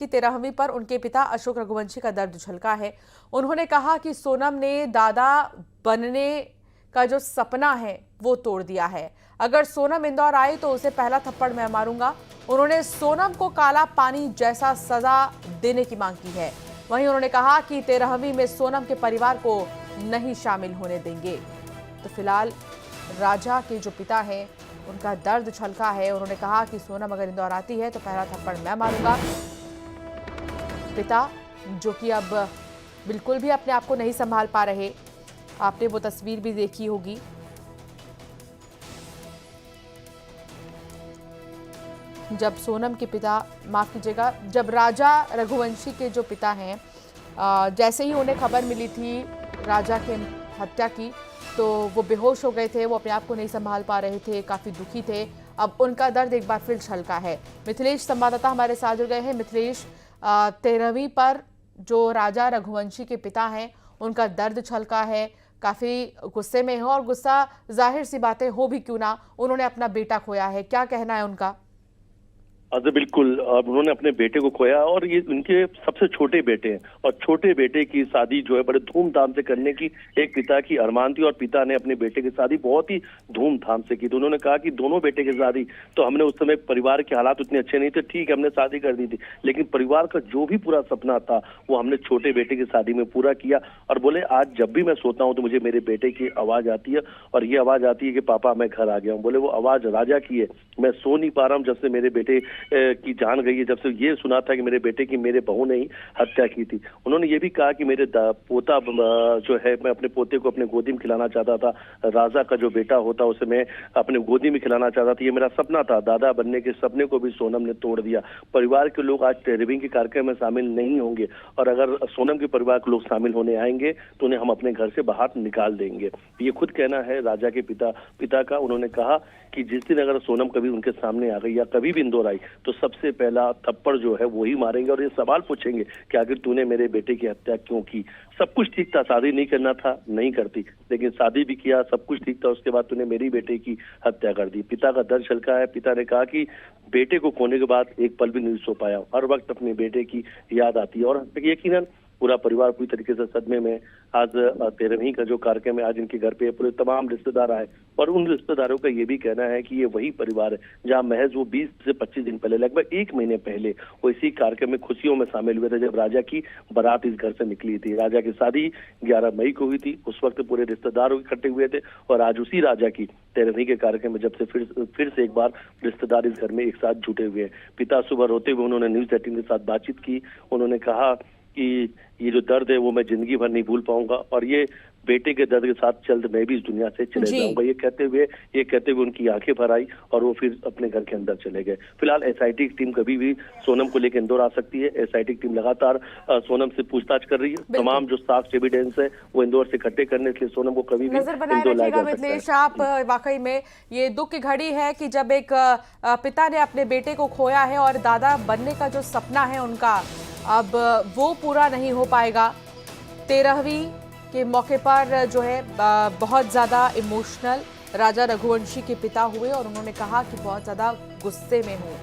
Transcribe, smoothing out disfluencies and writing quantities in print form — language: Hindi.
की 13वीं पर उनके पिता अशोक रघुवंशी का दर्द झलका है। उन्होंने कहा कि सोनम ने दादा बनने का जो सपना है वो तोड़ दिया है। अगर सोनम इंदौर आई तो उसे पहला थप्पड़ मैं मारूंगा। उन्होंने सोनम को काला पानी जैसा सजा देने की मांग की है। वहीं उन्होंने कहा कि 13वीं में सोनम के परिवार को नहीं शामिल होने देंगे। तो फिलहाल राजा के जो पिता हैं उनका दर्द छलका है। उन्होंने कहा कि सोनम अगर इंदौर आती है तो पहला थप्पड़ मैं मारूंगा। पिता जो कि अब बिल्कुल भी अपने आप को नहीं संभाल पा रहे, आपने वो तस्वीर भी देखी होगी। जब सोनम के पिता, माफ कीजिएगा, जब राजा रघुवंशी के जो पिता हैं, जैसे ही उन्हें खबर मिली थी राजा के हत्या की तो वो बेहोश हो गए थे। वो अपने आप को नहीं संभाल पा रहे थे, काफी दुखी थे। अब उनका दर्द एक बार फिर छलका है। मिथिलेश संवाददाता हमारे साथ जुड़ गए हैं। मिथिलेश, 13वीं पर जो राजा रघुवंशी के पिता हैं उनका दर्द छलका है, काफी गुस्से में है और गुस्सा जाहिर सी बातें हो भी क्यों ना, उन्होंने अपना बेटा खोया है। क्या कहना है उनका? अरे बिल्कुल, अब उन्होंने अपने बेटे को खोया और ये उनके सबसे छोटे बेटे हैं और छोटे बेटे की शादी जो है बड़े धूमधाम से करने की एक पिता की अरमान थी और पिता ने अपने बेटे की शादी बहुत ही धूमधाम से की। तो उन्होंने कहा कि दोनों बेटे की शादी, तो हमने उस समय परिवार के हालात उतने अच्छे नहीं थे, ठीक है हमने शादी कर दी थी, लेकिन परिवार का जो भी पूरा सपना था वो हमने छोटे बेटे की शादी में पूरा किया। और बोले आज जब भी मैं सोता हूँ तो मुझे मेरे बेटे की आवाज आती है और ये आवाज आती है कि पापा मैं घर आ गया हूँ। बोले वो आवाज राजा की है, मैं सो नहीं पा रहा हूँ जब से मेरे बेटे की जान गई है, जब से ये सुना था कि मेरे बेटे की मेरे बहू ने ही हत्या की थी। उन्होंने ये भी कहा कि मेरे पोता जो है, मैं अपने पोते को अपने गोदी में खिलाना चाहता था, राजा का जो बेटा होता उसे मैं अपने गोदी में खिलाना चाहता था, ये मेरा सपना था। दादा बनने के सपने को भी सोनम ने तोड़ दिया। परिवार के लोग आज 13वीं के कार्यक्रम में शामिल नहीं होंगे और अगर सोनम के परिवार के लोग शामिल होने आएंगे तो उन्हें हम अपने घर से बाहर निकाल देंगे। ये खुद कहना है राजा के पिता का। उन्होंने कहा कि जिस दिन अगर सोनम कभी उनके सामने आ गई या कभी भी इंदौर आई तो सबसे पहला थप्पड़ जो है वो ही मारेंगे और ये सवाल पूछेंगे कि आखिर तूने मेरे बेटे की हत्या क्यों की। सब कुछ ठीक था, शादी नहीं करना था नहीं करती, लेकिन शादी भी किया, सब कुछ ठीक था, उसके बाद तूने मेरी बेटे की हत्या कर दी। पिता का दर्द छलका है। पिता ने कहा कि बेटे को खोने के बाद एक पल भी नहीं सो पाया, हर वक्त अपने बेटे की याद आती है और यकीनन पूरा परिवार पूरी तरीके से सदमे में। आज 13वीं का जो कार्यक्रम है आज इनके घर पे पूरे तमाम रिश्तेदार आए और उन रिश्तेदारों का ये भी कहना है कि ये वही परिवार है जहां महज वो 20 से 25 दिन पहले, लगभग एक महीने पहले, वो इसी कार्यक्रम में खुशियों में शामिल हुए थे जब राजा की बारात इस घर से निकली थी। राजा की शादी 11 मई को हुई थी। उस वक्त पूरे रिश्तेदार इकट्ठे हुए थे और आज उसी राजा की 13वीं के कार्यक्रम में जब से फिर से एक बार रिश्तेदार इस घर में एक साथ जुटे हुए हैं। पिता सुबह रोते हुए उन्होंने न्यूज 18 के साथ बातचीत की। उन्होंने कहा कि ये जो दर्द है वो मैं जिंदगी भर नहीं भूल पाऊंगा और ये बेटे के दर्द के साथ जल्द मैं भी इस दुनिया से चले जाऊंगा। ये कहते हुए उनकी आंखें भर आई और वो फिर अपने घर के अंदर चले गए। फिलहाल एसआईटी की टीम कभी भी सोनम को लेकर इंदौर आ सकती है। एसआईटी की टीम लगातार सोनम से पूछताछ कर रही है। तमाम जो साक्ष्य एविडेंस है वो इंदौर से इकट्ठे करने के लिए सोनम को कभी भी इंदौर लाया जा सकता है। मिथिलेश, आप वाकई में ये दुख की घड़ी है कि जब एक पिता ने अपने बेटे को खोया है और दादा बनने का जो सपना है उनका अब वो पूरा नहीं हो पाएगा। 13वीं के मौके पर जो है बहुत ज़्यादा इमोशनल राजा रघुवंशी के पिता हुए और उन्होंने कहा कि बहुत ज़्यादा गुस्से में हूँ।